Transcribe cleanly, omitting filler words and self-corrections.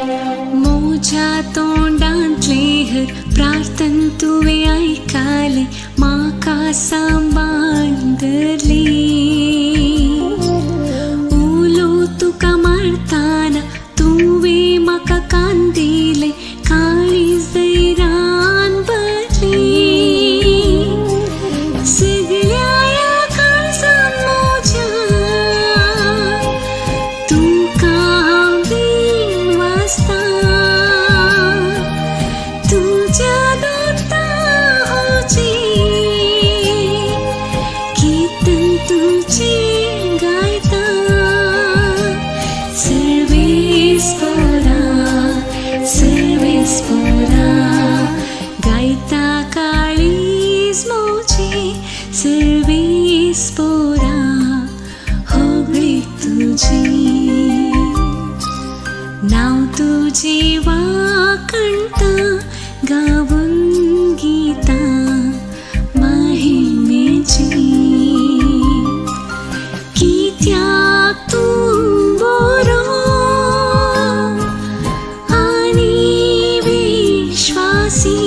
मोच्या तोंडातले हर प्रार्थन तुवे ऐकाले, माका सांभाळले. उलो तुका मारताना तुवे माका कांदिले, काळीज दैरान भरली. सगळ्या या काळजान मोच्या तुका बीन वाजता. तुझ्या दोता होची कीर्तन तुझे गायता. सर्वेस्परा गायता काळीज मोची. सर्वेस्परा होगळे तुझी. नाव तुझे वाकणता गावून गीता महिमेची. कित्याक तू बरो आणि विश्वासी.